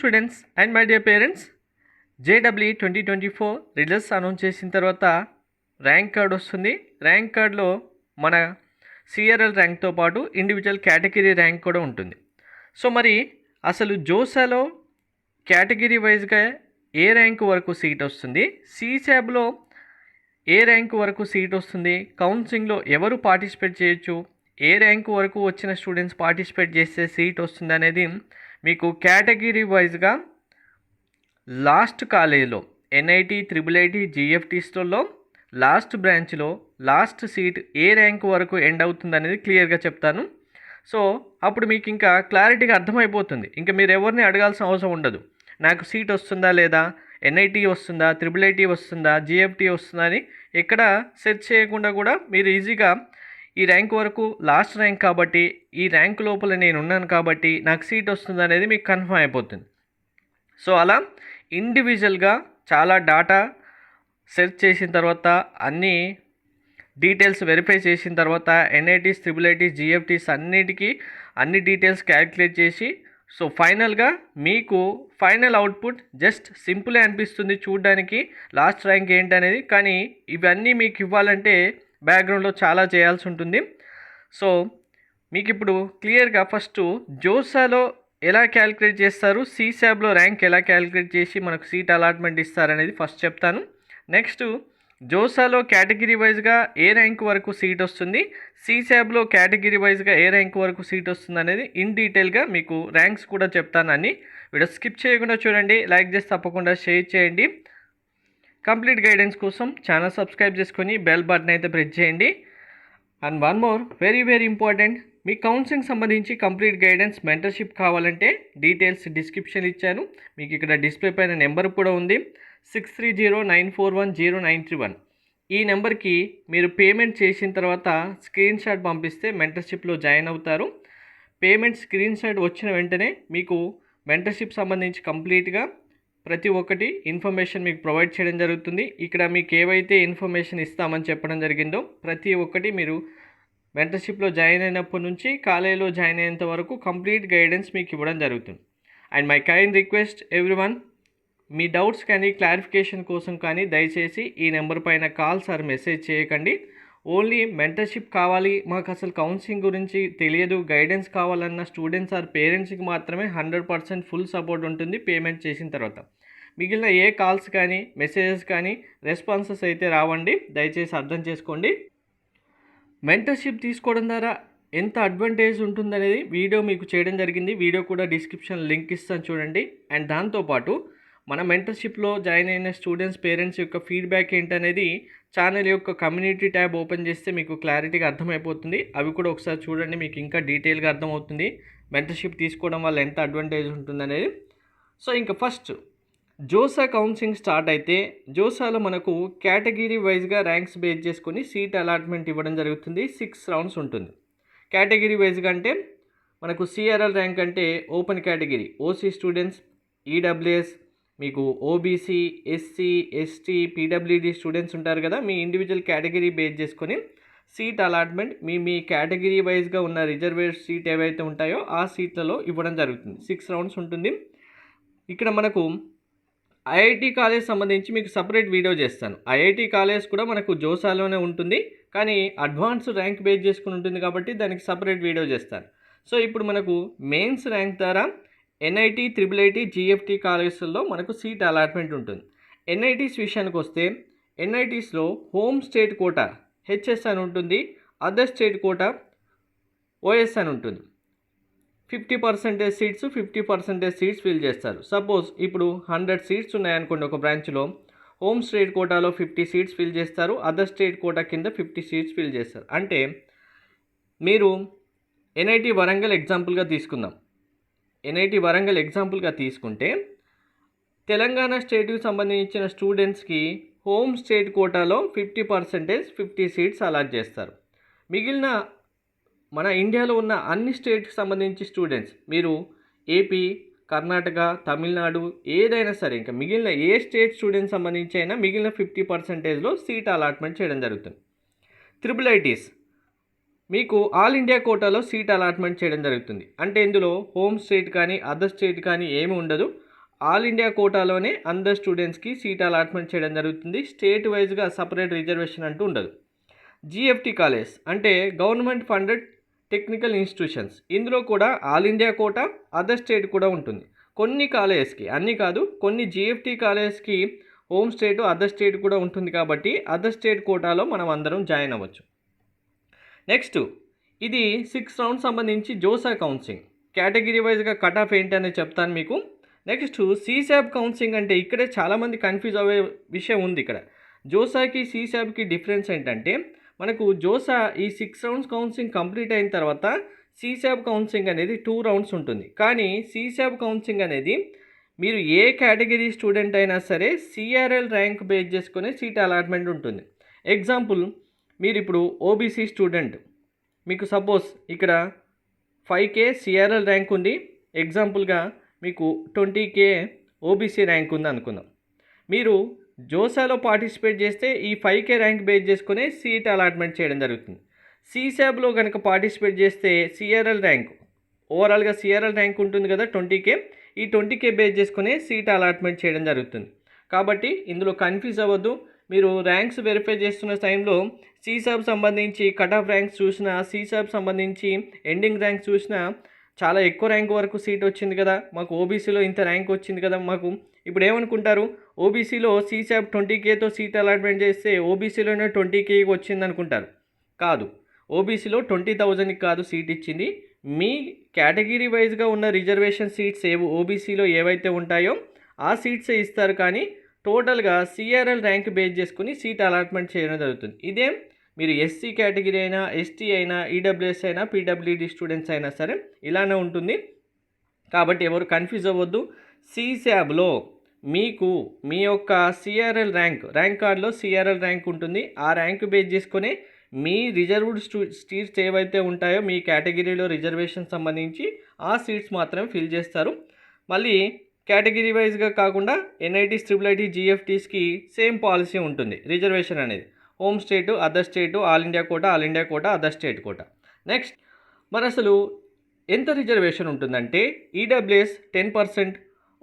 Students and my dear parents, JEE 2024 results announce చేసిన తర్వాత rank card వస్తుంది. Rank కార్డ్లో మన CRL ర్యాంక్తో పాటు ఇండివిజువల్ కేటగిరీ ర్యాంక్ కూడా ఉంటుంది. సో మరి అసలు జోసాలో కేటగిరీ వైజ్గా ఏ ర్యాంక్ వరకు సీట్ వస్తుంది, CSABలో ఏ ర్యాంక్ వరకు సీట్ వస్తుంది, కౌన్సిలింగ్లో ఎవరు పార్టిసిపేట్ చేయొచ్చు, ఏ ర్యాంక్ వరకు వచ్చిన స్టూడెంట్స్ పార్టిసిపేట్ చేస్తే సీట్ వస్తుంది అనేది మీకు కేటగిరీ వైజ్గా లాస్ట్ కాలేజీలో NIT, IIIT, GFTస్లో లాస్ట్ బ్రాంచ్లో లాస్ట్ సీట్ ఏ ర్యాంక్ వరకు ఎండ్ అవుతుంది అనేది క్లియర్గా చెప్తాను. సో అప్పుడు మీకు ఇంకా క్లారిటీగా అర్థమైపోతుంది. ఇంకా మీరు ఎవరిని అడగాల్సిన అవసరం ఉండదు. నాకు సీట్ వస్తుందా లేదా, NIT వస్తుందా, IIIT వస్తుందా, GFT వస్తుందా అని ఎక్కడ సెర్చ్ చేయకుండా కూడా మీరు ఈజీగా ఈ ర్యాంక్ వరకు లాస్ట్ ర్యాంక్ కాబట్టి, ఈ ర్యాంక్ లోపల నేను ఉన్నాను కాబట్టి నాకు సీట్ వస్తుంది అనేది మీకు కన్ఫర్మ్ అయిపోతుంది. సో అలా ఇండివిజువల్గా చాలా డాటా సెర్చ్ చేసిన తర్వాత, అన్ని డీటెయిల్స్ వెరిఫై చేసిన తర్వాత NITs, IIITs, GFTs అన్నిటికీ అన్ని డీటెయిల్స్ క్యాలిక్యులేట్ చేసి, సో ఫైనల్గా మీకు ఫైనల్ అవుట్పుట్ జస్ట్ సింపులే అనిపిస్తుంది చూడడానికి లాస్ట్ ర్యాంక్ ఏంటి అనేది. కానీ ఇవన్నీ మీకు ఇవ్వాలంటే బ్యాక్గ్రౌండ్లో చాలా చేయాల్సి ఉంటుంది. సో మీకు ఇప్పుడు క్లియర్గా ఫస్ట్ జోసాలో ఎలా క్యాలిక్యులేట్ చేస్తారు, CSABలో ర్యాంక్ ఎలా క్యాలిక్యులేట్ చేసి మనకు సీట్ అలాట్మెంట్ ఇస్తారనేది ఫస్ట్ చెప్తాను. నెక్స్ట్ జోసాలో కేటగిరీ వైజ్గా ఏ ర్యాంక్ వరకు సీట్ వస్తుంది, CSABలో కేటగిరీ వైజ్గా ఏ ర్యాంక్ వరకు సీట్ వస్తుంది అనేది ఇన్ డీటెయిల్గా మీకు ర్యాంక్స్ కూడా చెప్తానని వీడియో స్కిప్ చేయకుండా చూడండి. లైక్ చేసి తప్పకుండా షేర్ చేయండి. కంప్లీట్ గైడెన్స్ కోసం ఛానల్ సబ్స్క్రైబ్ చేసుకొని బెల్ బటన్ అయితే ప్రెస్ చేయండి. And one more very important, me counselling సంబంధించి కంప్లీట్ గైడెన్స్ మెంటర్షిప్ కావాలంటే డీటెయిల్స్ డిస్క్రిప్షన్ ఇచ్చాను. మీకు ఇక్కడ డిస్ప్లే పైన నెంబర్ కూడా ఉంది, 6309410931. ఈ నెంబర్కి మీరు పేమెంట్ చేసిన తర్వాత స్క్రీన్ షాట్ పంపిస్తే మెంటర్షిప్లో జాయిన్ అవుతారు. పేమెంట్ స్క్రీన్ షాట్ వచ్చిన వెంటనే మీకు మెంటర్షిప్ సంబంధించి కంప్లీట్గా ప్రతి ఒక్కటి ఇన్ఫర్మేషన్ మీకు ప్రొవైడ్ చేయడం జరుగుతుంది. ఇక్కడ మీకు ఏవైతే ఇన్ఫర్మేషన్ ఇస్తామని చెప్పడం జరిగిందో ప్రతి ఒక్కటి మీరు మెంటర్షిప్లో జాయిన్ అయినప్పటి నుంచి కాలేజీలో జాయిన్ అయ్యేంత వరకు కంప్లీట్ గైడెన్స్ మీకు ఇవ్వడం జరుగుతుంది. And my kind request everyone, me doubts కానీ క్లారిఫికేషన్ కోసం కానీ దయచేసి ఈ నెంబర్ పైన కాల్స్ ఆర్ మెసేజ్ చేయకండి. ఓన్లీ మెంటర్షిప్ కావాలి, మాకు అసలు కౌన్సిలింగ్ గురించి తెలియదు, గైడెన్స్ కావాలన్న స్టూడెంట్స్ ఆర్ పేరెంట్స్కి మాత్రమే 100% ఫుల్ సపోర్ట్ ఉంటుంది పేమెంట్ చేసిన తర్వాత. మిగిలిన ఏ కాల్స్ కానీ మెసేజెస్ కానీ రెస్పాన్సెస్ అయితే రావండి, దయచేసి అర్థం చేసుకోండి. మెంటర్షిప్ తీసుకోవడం ద్వారా ఎంత అడ్వాంటేజ్ ఉంటుందనేది వీడియో మీకు చేయడం జరిగింది. వీడియో కూడా డిస్క్రిప్షన్ లింక్ ఇస్తాను చూడండి. అండ్ దాంతోపాటు మన మెంటర్షిప్లో జాయిన్ అయిన స్టూడెంట్స్ పేరెంట్స్ యొక్క ఫీడ్బ్యాక్ ఏంటనేది ఛానల్ యొక్క కమ్యూనిటీ ట్యాబ్ ఓపెన్ చేస్తే మీకు క్లారిటీగా అర్థమైపోతుంది. అవి కూడా ఒకసారి చూడండి, మీకు ఇంకా డీటెయిల్గా అర్థమవుతుంది మెంటర్షిప్ తీసుకోవడం వల్ల ఎంత అడ్వాంటేజ్ ఉంటుందనేది. సో ఇంకా ఫస్ట్ జోసా కౌన్సిలింగ్ స్టార్ట్ అయితే జోసాలో మనకు కేటగిరీ వైజ్గా ర్యాంక్స్ బేస్ చేసుకొని సీట్ అలాట్మెంట్ ఇవ్వడం జరుగుతుంది. 6 రౌండ్స్ ఉంటుంది. కేటగిరీ వైజ్గా అంటే మనకు CRL ర్యాంక్ అంటే open category, OC students, EWS, మీకు OBC, SC, ST, PWD students ఉంటారు కదా, మీ ఇండివిజువల్ కేటగిరీ బేస్ చేసుకొని సీట్ అలాట్మెంట్ మీ కేటగిరీ వైజ్గా ఉన్న రిజర్వేడ్ సీట్ ఏవైతే ఉంటాయో ఆ సీట్లలో ఇవ్వడం జరుగుతుంది. 6 రౌండ్స్ ఉంటుంది. ఇక్కడ మనకు IIT కాలేజ్ సంబంధించి మీకు సపరేట్ వీడియో చేస్తాను. IIT కాలేజ్ కూడా మనకు జోసాలోనే ఉంటుంది, కానీ అడ్వాన్స్ ర్యాంక్ బేస్ చేసుకుని ఉంటుంది కాబట్టి దానికి సపరేట్ వీడియో చేస్తాను. సో ఇప్పుడు మనకు మెయిన్స్ ర్యాంక్ ద్వారా NIT, IIIT, GFT కాలేజెస్లో మనకు సీట్ అలాట్మెంట్ ఉంటుంది. NITs విషయానికి వస్తే NITస్లో హోమ్ స్టేట్ కోటా HS అని ఉంటుంది, అదర్ స్టేట్ కోటా OS అని ఉంటుంది. 50% సీట్స్ 50% సీట్స్ ఫిల్ చేస్తారు. సపోజ్ ఇప్పుడు 100 సీట్స్ ఉన్నాయనుకోండి ఒక బ్రాంచ్లో, హోమ్ స్టేట్ కోటాలో 50 సీట్స్ ఫిల్ చేస్తారు, అదర్ స్టేట్ కోటా కింద 50 సీట్స్ ఫిల్ చేస్తారు. అంటే మీరు NIT వరంగల్ ఎగ్జాంపుల్గా తీసుకుందాం. NIT వరంగల్ ఎగ్జాంపుల్గా తీసుకుంటే తెలంగాణ స్టేట్కి సంబంధించిన స్టూడెంట్స్కి హోమ్ స్టేట్ కోటాలో 50% 50 సీట్స్ అలాట్ చేస్తారు. మిగిలిన మన ఇండియాలో ఉన్న అన్ని స్టేట్కి సంబంధించి స్టూడెంట్స్, మీరు AP, కర్ణాటక, తమిళనాడు ఏదైనా సరే, ఇంకా మిగిలిన ఏ స్టేట్ స్టూడెంట్స్ సంబంధించి అయినా మిగిలిన 50%లో సీట్ అలాట్మెంట్ చేయడం జరుగుతుంది. IIITs మీకు ఆల్ ఇండియా కోటాలో సీట్ అలాట్మెంట్ చేయడం జరుగుతుంది. అంటే ఇందులో హోమ్ స్టేట్ కానీ అదర్ స్టేట్ కానీ ఏమి ఉండదు, ఆల్ ఇండియా కోటాలోనే అందరు స్టూడెంట్స్కి సీట్ అలాట్మెంట్ చేయడం జరుగుతుంది. స్టేట్ వైజ్గా సపరేట్ రిజర్వేషన్ అంటూ ఉండదు. జిఎఫ్టీ కాలేజ్ అంటే గవర్నమెంట్ ఫండెడ్ టెక్నికల్ ఇన్స్టిట్యూషన్స్. ఇందులో కూడా all India quota, other state కూడా ఉంటుంది. కొన్ని కాలేజెస్కి, అన్నీ కాదు, కొన్ని జిఎఫ్టీ కాలేజెస్కి హోమ్ స్టేట్, అదర్ స్టేట్ కూడా ఉంటుంది కాబట్టి అదర్ స్టేట్ కోటాలో మనం అందరం జాయిన్ అవ్వచ్చు. నెక్స్ట్, ఇది 6 రౌండ్స్ సంబంధించి జోసా కౌన్సిలింగ్. కేటగిరీ వైజ్గా కట్ ఆఫ్ ఏంటి అనేది చెప్తాను మీకు. నెక్స్ట్, సీసాబ్ కౌన్సిలింగ్ అంటే ఇక్కడే చాలామంది కన్ఫ్యూజ్ అయ్యే విషయం ఉంది. ఇక్కడ జోసాకి సీసాబ్కి డిఫరెన్స్ ఏంటంటే, మనకు జోసా ఈ 6 రౌండ్స్ కౌన్సిలింగ్ కంప్లీట్ అయిన తర్వాత సీసాబ్ కౌన్సిలింగ్ అనేది 2 రౌండ్స్ ఉంటుంది. కానీ సీసాబ్ కౌన్సిలింగ్ అనేది మీరు ఏ కేటగిరీ స్టూడెంట్ అయినా సరే సిఆర్ఎల్ ర్యాంక్ బేస్ చేసుకునే సీట్ అలాట్మెంట్ ఉంటుంది. ఎగ్జాంపుల్, మీరు ఇప్పుడు ఓబీసీ స్టూడెంట్, మీకు సపోజ్ ఇక్కడ 5K సిఆర్ఎల్ ర్యాంక్ ఉంది. ఎగ్జాంపుల్గా మీకు 20K ఓబీసీ ర్యాంక్ ఉంది అనుకుందాం. మీరు జోసాలో పార్టిసిపేట్ చేస్తే ఈ 5K ర్యాంక్ బేస్ చేసుకునే సీట్ అలాట్మెంట్ చేయడం జరుగుతుంది. సీసాబ్లో కనుక పార్టిసిపేట్ చేస్తే సిఆర్ఎల్ ర్యాంక్, ఓవరాల్గా సిఆర్ఎల్ ర్యాంక్ ఉంటుంది కదా 20K, ఈ 20K బేస్ చేసుకునే సీట్ అలాట్మెంట్ చేయడం జరుగుతుంది. కాబట్టి ఇందులో కన్ఫ్యూజ్ అవ్వద్దు. మీరు ర్యాంక్స్ వెరిఫై చేస్తున్న టైంలో సీసాబ్ సంబంధించి కట్ ఆఫ్ ర్యాంక్స్ చూసినా, సీసాబ్ సంబంధించి ఎండింగ్ ర్యాంక్స్ చూసినా చాలా ఎక్కువ ర్యాంక్ వరకు సీట్ వచ్చింది కదా, మాకు ఓబీసీలో ఇంత ర్యాంక్ వచ్చింది కదా, మాకు ఇప్పుడు ఏమనుకుంటారు, ఓబీసీలో సీసాబ్ 20Kతో సీట్ అలాట్మెంట్ చేస్తే ఓబీసీలోనే 20K వచ్చింది అనుకుంటారు. కాదు, ఓబీసీలో 20,000కి కాదు సీట్ ఇచ్చింది. మీ కేటగిరీ వైజ్గా ఉన్న రిజర్వేషన్ సీట్స్ ఓబీసీలో ఏవైతే ఉంటాయో ఆ సీట్సే ఇస్తారు. కానీ టోటల్గా సిఆర్ఎల్ ర్యాంక్ బేస్ చేసుకుని సీట్ అలాట్మెంట్ చేయడం జరుగుతుంది. ఇదే మీరు ఎస్సీ కేటగిరీ అయినా, ఎస్టీ అయినా, ఈడబ్ల్యూఎస్ అయినా, పీడబ్ల్యూడీ స్టూడెంట్స్ అయినా సరే ఇలానే ఉంటుంది. కాబట్టి ఎవరు కన్ఫ్యూజ్ అవ్వద్దు. సీసాబ్లో మీకు మీ యొక్క సిఆర్ఎల్ ర్యాంక్ కార్డులో సిఆర్ఎల్ ర్యాంక్ ఉంటుంది. ఆ ర్యాంక్ బేస్ చేసుకుని మీ రిజర్వ్డ్ సీట్స్ ఏవైతే ఉంటాయో మీ కేటగిరీలో రిజర్వేషన్ సంబంధించి ఆ సీట్స్ మాత్రం ఫిల్ చేస్తారు. మళ్ళీ కేటగిరీ వైజ్గా కాకుండా ఎన్ఐటీస్, ట్రిపుల్ జిఎఫ్టీస్కి సేమ్ పాలసీ ఉంటుంది రిజర్వేషన్ అనేది. Home state, other state, all India quota, other state quota. Next, మరి అసలు ఎంత రిజర్వేషన్ ఉంటుందంటే EWS 10%,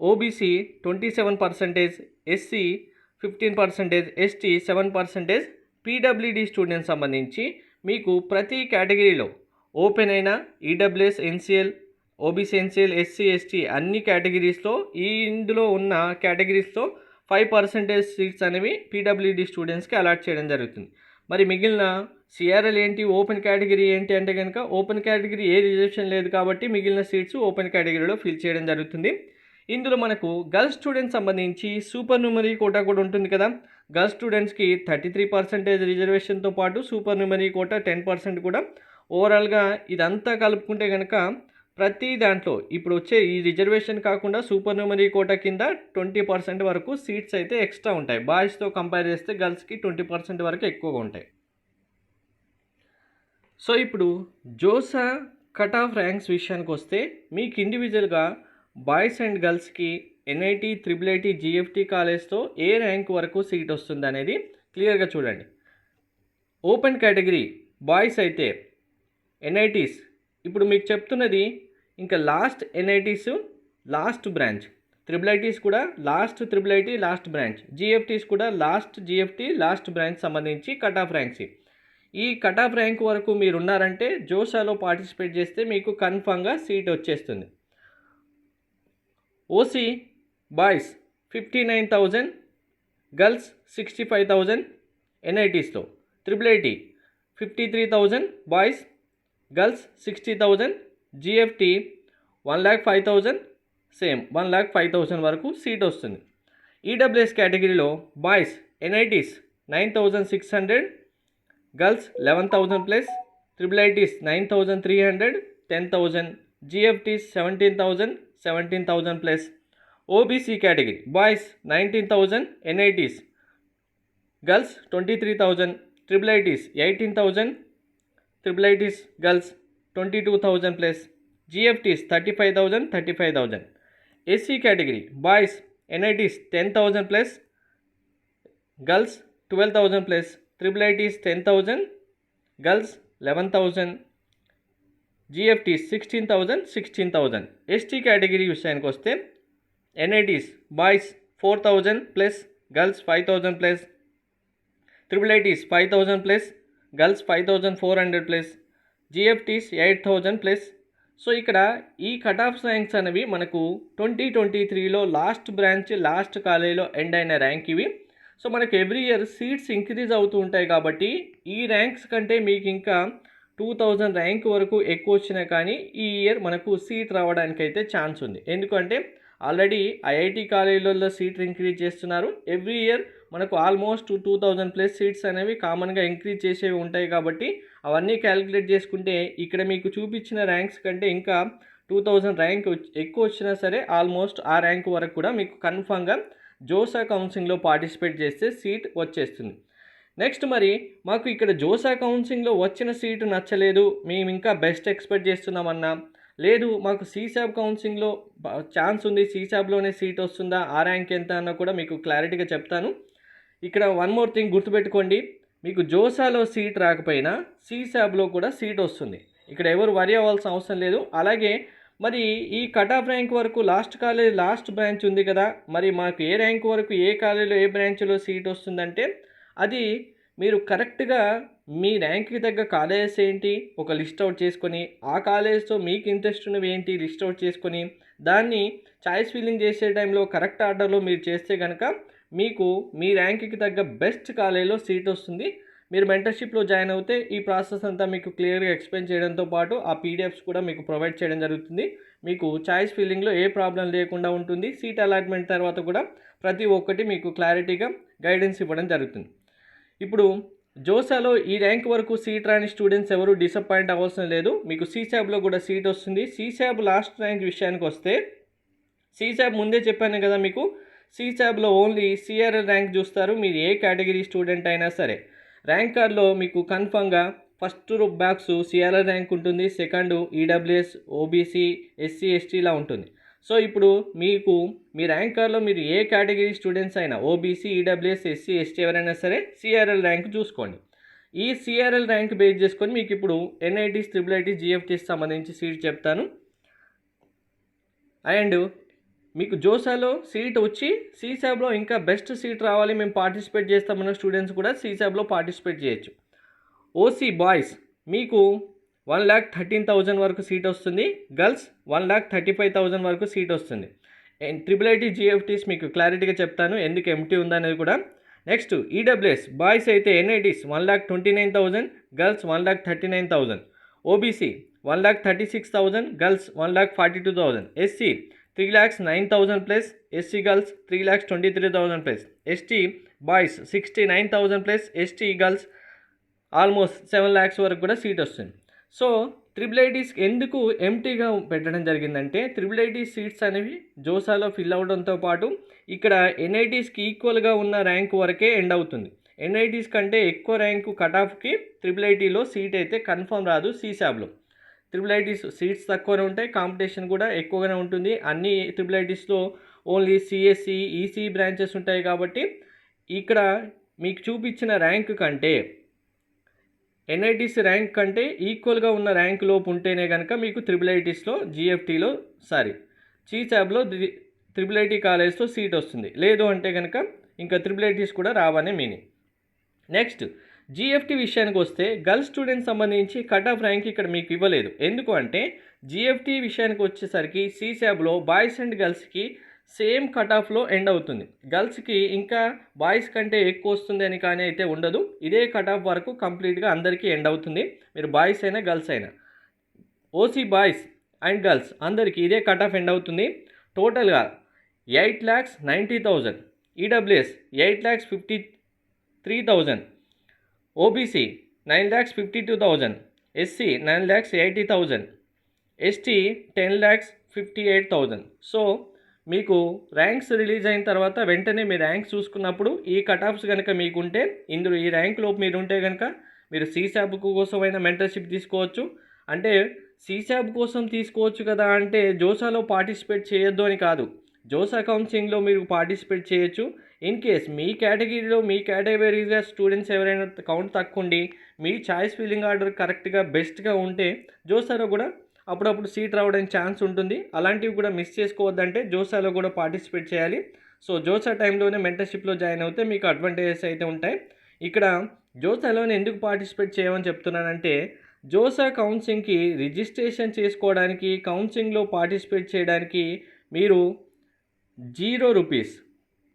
OBC 27%, SC 15%, ST 7%, PWD students సంబంధించి మీకు ప్రతి కేటగిరీలో ఓపెన్ అయిన EWS, NCL, OBC, NCL, SC, ST అన్ని కేటగిరీస్లో ఇందులో ఉన్న కేటగిరీస్లో 5% సీట్స్ అనేవి పీడబ్ల్యూడీ స్టూడెంట్స్కి అలాట్ చేయడం జరుగుతుంది. మరి మిగిలిన సిఆర్ఎల్ ఏంటి, ఓపెన్ కేటగిరీ ఏంటి అంటే కనుక ఓపెన్ కేటగిరీ ఏ రిజర్వేషన్ లేదు కాబట్టి మిగిలిన సీట్స్ ఓపెన్ కేటగిరీలో ఫిల్ చేయడం జరుగుతుంది. ఇందులో మనకు గర్ల్స్ స్టూడెంట్స్ సంబంధించి సూపర్ న్యూమరీ కోటా కూడా ఉంటుంది కదా. గర్ల్స్ స్టూడెంట్స్కి 33% రిజర్వేషన్తో పాటు సూపర్ న్యూమరీ కోటా 10% కూడా. ఓవరాల్గా ఇదంతా కలుపుకుంటే కనుక ప్రతి దాంట్లో ఇప్పుడు వచ్చే ఈ రిజర్వేషన్ కాకుండా సూపర్ న్యూమరీ కోటా కింద 20% వరకు సీట్స్ అయితే ఎక్స్ట్రా ఉంటాయి. బాయ్స్తో కంపేర్ చేస్తే గర్ల్స్కి 20% వరకు ఎక్కువగా ఉంటాయి. సో ఇప్పుడు జోసా కట్ ఆఫ్ ర్యాంక్స్ విషయానికి వస్తే మీకు ఇండివిజువల్గా బాయ్స్ అండ్ గర్ల్స్కి ఎన్ఐటీ, ట్రిపుల్ ఐటీ, జిఎఫ్టీ కాలేజ్తో ఏ ర్యాంక్ వరకు సీట్ వస్తుంది అనేది క్లియర్గా చూడండి. ఓపెన్ కేటగిరీ బాయ్స్ అయితే ఎన్ఐటీస్, ఇప్పుడు మీకు చెప్తున్నది ఇంకా last NITs last branch, triple ITs కూడా last triple IT last branch, GFTs కూడా లాస్ట్ జిఎఫ్టీ లాస్ట్ బ్రాంచ్ సంబంధించి కట్ ఆఫ్ ర్యాంక్స్. ఈ కట్ ఆఫ్ ర్యాంక్ వరకు మీరు ఉన్నారంటే జోసాలో పార్టిసిపేట్ చేస్తే మీకు కన్ఫామ్గా సీట్ వచ్చేస్తుంది. ఓసీ బాయ్స్ 59,000, గర్ల్స్ 65,000 ఎన్ఐటీస్లో. Triple IT 53,000 boys, girls 60,000, GFT 1,05,000, same 1,05,000 వరకు సీట్ వస్తుంది. ఈడబ్ల్యూఎస్ కేటగిరీలో boys NITs 9,600, girls 11,000 plus, triple ITs 9,300, 10,000, GFTs 17,000, 17,000 plus. OBC category boys 19,000 NITs, girls 23,000, triple ITs 18,000, triple ITs girls 22,000 plus, GFTs 35,000, 35,000. SC category boys NITs 10,000 plus, girls 12,000 plus, triple ITs 10,000, girls 11,000, GFTs 16,000, 16,000. ST category విషయానికి వస్తే NITs boys 4000 plus girls 5000 plus, triple ITs 5000 plus girls 5400 plus, GFTs 8000 plus. So ఇక్కడ ఈ cut off ranks అనేవి మనకు 2023లో last branch last కాలేజీలో end అయిన rank ఇవి. So మనకు ఎవ్రీ ఇయర్ సీట్స్ ఇంక్రీజ్ అవుతూ ఉంటాయి కాబట్టి ఈ ర్యాంక్స్ కంటే మీకు ఇంకా 2000 ర్యాంక్ వరకు ఎక్కువ వచ్చినా కానీ ఈ ఇయర్ మనకు సీట్ రావడానికి అయితే ఛాన్స్ ఉంది. ఎందుకంటే ఆల్రెడీ ఐఐటి కాలేజీలలో సీట్లు ఇంక్రీజ్ చేస్తున్నారు. ఎవ్రీ ఇయర్ మనకు ఆల్మోస్ట్ 2000 ప్లస్ సీట్స్ అనేవి కామన్గా ఇంక్రీజ్ చేసేవి ఉంటాయి కాబట్టి అవన్నీ క్యాలిక్యులేట్ చేసుకుంటే ఇక్కడ మీకు చూపించిన ర్యాంక్స్ కంటే ఇంకా 2000 ర్యాంక్ ఎక్కువ వచ్చినా సరే ఆల్మోస్ట్ ఆ ర్యాంక్ వరకు కూడా మీకు కన్ఫామ్గా జోసా కౌన్సిలింగ్లో పార్టిసిపేట్ చేస్తే సీట్ వచ్చేస్తుంది. నెక్స్ట్ మరి మాకు ఇక్కడ జోసా కౌన్సిలింగ్లో వచ్చిన సీటు నచ్చలేదు, మేము ఇంకా బెస్ట్ ఎక్స్పెక్ట్ చేస్తున్నామన్నా, లేదు మాకు సీసాబ్ కౌన్సిలింగ్లో ఛాన్స్ ఉంది, సీసాబ్లోనే సీట్ వస్తుందా, ఆ ర్యాంక్ ఎంత అన్న కూడా మీకు క్లారిటీగా చెప్తాను. ఇక్కడ వన్ మోర్ థింగ్ గుర్తుపెట్టుకోండి, మీకు జోసాలో సీట్ రాకపోయినా సీసాబ్లో కూడా సీట్ వస్తుంది. ఇక్కడ ఎవరు వరి అవ్వాల్సిన అవసరం లేదు. అలాగే మరి ఈ కట్ ఆఫ్ ర్యాంక్ వరకు లాస్ట్ కాలేజ్ లాస్ట్ బ్రాంచ్ ఉంది కదా, మరి మాకు ఏ ర్యాంక్ వరకు ఏ కాలేజీలో ఏ బ్రాంచ్లో సీట్ వస్తుందంటే అది మీరు కరెక్ట్గా మీ ర్యాంక్కి తగ్గ కాలేజెస్ ఏంటి ఒక లిస్ట్ అవుట్ చేసుకొని ఆ కాలేజ్తో మీకు ఇంట్రెస్ట్ ఉన్నవి ఏంటి లిస్ట్ అవుట్ చేసుకొని దాన్ని చాయిస్ ఫిల్లింగ్ చేసే టైంలో కరెక్ట్ ఆర్డర్లో మీరు చేస్తే కనుక మీకు మీ ర్యాంక్కి తగ్గ బెస్ట్ కాలేజీలో సీట్ వస్తుంది. మీరు మెంటర్షిప్లో జాయిన్ అవుతే ఈ ప్రాసెస్ అంతా మీకు క్లియర్గా ఎక్స్ప్లెయిన్ చేయడంతో పాటు ఆ పీడిఎఫ్స్ కూడా మీకు ప్రొవైడ్ చేయడం జరుగుతుంది. మీకు చాయిస్ ఫిల్లింగ్లో ఏ ప్రాబ్లం లేకుండా ఉంటుంది. సీట్ అలాట్మెంట్ తర్వాత కూడా ప్రతి ఒక్కటి మీకు క్లారిటీగా గైడెన్స్ ఇవ్వడం జరుగుతుంది. ఇప్పుడు జోసాలో ఈ ర్యాంక్ వరకు సీట్ రాని స్టూడెంట్స్ ఎవరు డిసప్పాయింట్ అవ్వాల్సిన లేదు, మీకు సీసాబ్లో కూడా సీట్ వస్తుంది. సీసాబ్ లాస్ట్ ర్యాంక్ విషయానికి వస్తే సీసాబ్ ముందే చెప్పాను కదా మీకు, సీసాబ్లో ఓన్లీ సిఆర్ఎల్ ర్యాంక్ చూస్తారు. మీరు ఏ కేటగిరీ స్టూడెంట్ అయినా సరే ర్యాంక్ కార్డ్లో మీకు కన్ఫర్మ్గా ఫస్ట్ బాక్స్ సిఆర్ఎల్ ర్యాంక్ ఉంటుంది, సెకండ్ ఈడబ్ల్యూఎస్ ఓబీసీ ఎస్సీ ఎస్టీలా ఉంటుంది. సో ఇప్పుడు మీకు మీ ర్యాంక్ కార్డ్లో మీరు ఏ కేటగిరీ స్టూడెంట్స్ అయినా ఓబీసీ ఈడబ్ల్యూఎస్ ఎస్సీ ఎస్టీ ఎవరైనా సరే సిఆర్ఎల్ ర్యాంక్ చూసుకోండి. ఈ సిఆర్ఎల్ ర్యాంక్ బేస్ చేసుకొని మీకు ఇప్పుడు ఎన్ఐటీస్ ట్రిపుల్ ఐటీస్ జిఎఫ్టీస్ సంబంధించి సీట్ చెప్తాను. అండ్ మీకు జోసాలో సీట్ వచ్చి సీసాబ్లో ఇంకా బెస్ట్ సీట్ రావాలి మేము పార్టిసిపేట్ చేస్తామన్న స్టూడెంట్స్ కూడా సీసాబ్లో పార్టిసిపేట్ చేయొచ్చు. ఓసీ బాయ్స్ మీకు 1,13,000 వరకు సీట్ వస్తుంది, గర్ల్స్ 1,35,000 వరకు సీట్ వస్తుంది. ట్రిపుల్ ఐటీ జిఎఫ్టీస్ మీకు క్లారిటీగా చెప్తాను ఎందుకు ఎంటీ ఉందనేది కూడా. నెక్స్ట్ ఈడబ్ల్యూఎస్ బాయ్స్ అయితే NITs 1,29,000, girls 1,39,000, OBC 1,36,000, girls 1,42,000, SC 3,09,000 plus, SC girls 3,23,000 plus, ST boys 69,000 plus, ST girls almost 7 lakhs వరకు కూడా సీట్ వస్తుంది. సో ట్రిపుల్ ఐటీస్కి ఎందుకు ఎంటీగా పెట్టడం జరిగిందంటే ట్రిపుల్ ఐటీ సీట్స్ అనేవి జోసాలో ఫిల్ అవడంతో పాటు ఇక్కడ ఎన్ఐటీస్కి ఈక్వల్గా ఉన్న ర్యాంక్ వరకే ఎండ్ అవుతుంది. ఎన్ఐటీస్ కంటే ఎక్కువ ర్యాంకు కట్ ఆఫ్కి ట్రిపుల్ ఐటీలో సీట్ అయితే కన్ఫర్మ్ రాదు. సీసాబ్లో ట్రిపుల్ ఐటీస్ సీట్స్ తక్కువనే ఉంటాయి, కాంపిటీషన్ కూడా ఎక్కువగానే ఉంటుంది. అన్ని ట్రిపుల్ ఐటీస్లో ఓన్లీ సిఎస్సి ఈసీ బ్రాంచెస్ ఉంటాయి కాబట్టి ఇక్కడ మీకు చూపించిన ర్యాంక్ కంటే ఎన్ఐటీస్ ర్యాంక్ కంటే ఈక్వల్గా ఉన్న ర్యాంక్ లోపు ఉంటేనే కనుక మీకు ట్రిపుల్ ఐటీస్లో జిఎఫ్టీలో సీసాబ్లో ట్రిపుల్ ఐటీ కాలేజ్లో సీట్ వస్తుంది. లేదు అంటే కనుక ఇంకా ట్రిపుల్ ఐటీస్ కూడా రావనే మీనింగ్. నెక్స్ట్ జిఎఫ్టీ విషయానికి వస్తే గర్ల్స్ స్టూడెంట్స్ సంబంధించి కట్ ఆఫ్ ర్యాంక్ ఇక్కడ మీకు ఇవ్వలేదు. ఎందుకు అంటే జిఎఫ్టీ విషయానికి వచ్చేసరికి సీసాబ్లో బాయ్స్ అండ్ గర్ల్స్కి సేమ్ కట్ ఆఫ్లో ఎండ్ అవుతుంది. గర్ల్స్కి ఇంకా బాయ్స్ కంటే ఎక్కువ వస్తుంది అని కానీ అయితే ఉండదు. ఇదే కట్ ఆఫ్ వరకు కంప్లీట్గా అందరికీ ఎండ్ అవుతుంది, మీరు బాయ్స్ అయినా గర్ల్స్ అయినా. ఓసీ బాయ్స్ అండ్ గర్ల్స్ అందరికీ ఇదే కట్ ఆఫ్ ఎండ్ అవుతుంది. టోటల్గా 8,90,000, EWS 8,53,000, OBC 9,52,000, SC 9,80,000, ST 10,58,000. So మీకు ర్యాంక్స్ రిలీజ్ అయిన తర్వాత వెంటనే మీ ర్యాంక్స్ చూసుకున్నప్పుడు ఈ కట్ ఆఫ్స్ కనుక మీకుంటే ఇందులో ఈ ర్యాంక్ లోపు మీరు ఉంటే కనుక మీరు సీసాబ్ కోసమైనా మెంటర్షిప్ తీసుకోవచ్చు. అంటే సీసాబ్ కోసం తీసుకోవచ్చు కదా అంటే జోసాలో పార్టిసిపేట్ చేయొద్దు అని కాదు, జోసా కౌన్సిలింగ్లో మీరు పార్టిసిపేట్ చేయొచ్చు. ఇన్ కేస్ మీ కేటగిరీలో మీ కేటగిరీగా స్టూడెంట్స్ ఎవరైనా కౌంట్ తక్కువ ఉండి మీ చాయిస్ ఫిల్లింగ్ ఆర్డర్ కరెక్ట్గా బెస్ట్గా ఉంటే జోసాలో కూడా అప్పుడప్పుడు సీట్ రావడానికి ఛాన్స్ ఉంటుంది. అలాంటివి కూడా మిస్ చేసుకోవద్దంటే జోసాలో కూడా పార్టిసిపేట్ చేయాలి. సో జోసా టైంలోనే మెంటర్షిప్లో జాయిన్ అవుతే మీకు అడ్వాంటేజెస్ అయితే ఉంటాయి. ఇక్కడ జోసాలోనే ఎందుకు పార్టిసిపేట్ చేయమని చెప్తున్నానంటే, జోసా కౌన్సిలింగ్కి రిజిస్ట్రేషన్ చేసుకోవడానికి, కౌన్సిలింగ్లో పార్టిసిపేట్ చేయడానికి మీరు ₹0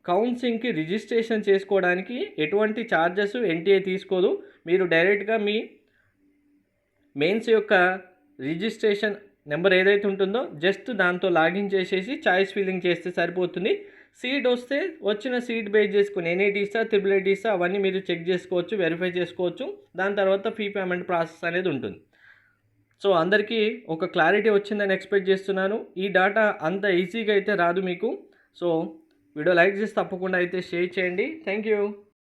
కౌన్సిలింగ్కి రిజిస్ట్రేషన్ చేసుకోవడానికి ఎటువంటి ఛార్జెస్ ఎన్టీఏ తీసుకోదు. మీరు డైరెక్ట్గా మీ మెయిన్స్ యొక్క రిజిస్ట్రేషన్ నెంబర్ ఏదైతే ఉంటుందో జస్ట్ దాంతో లాగిన్ చేసేసి చాయిస్ ఫిల్లింగ్ చేస్తే సరిపోతుంది. సీట్ వస్తే వచ్చిన సీట్ బేస్ చేసుకుని NITసా, IIITసా అవన్నీ మీరు చెక్ చేసుకోవచ్చు, వెరిఫై చేసుకోవచ్చు. దాని తర్వాత ఫీ పేమెంట్ ప్రాసెస్ అనేది ఉంటుంది. సో అందరికీ ఒక క్లారిటీ వచ్చిందని ఎక్స్పెక్ట్ చేస్తున్నాను. ఈ డాటా అంత ఈజీగా అయితే రాదు మీకు. సో వీడియో లైక్ చేసి తప్పకుండా అయితే షేర్ చేయండి. Thank you.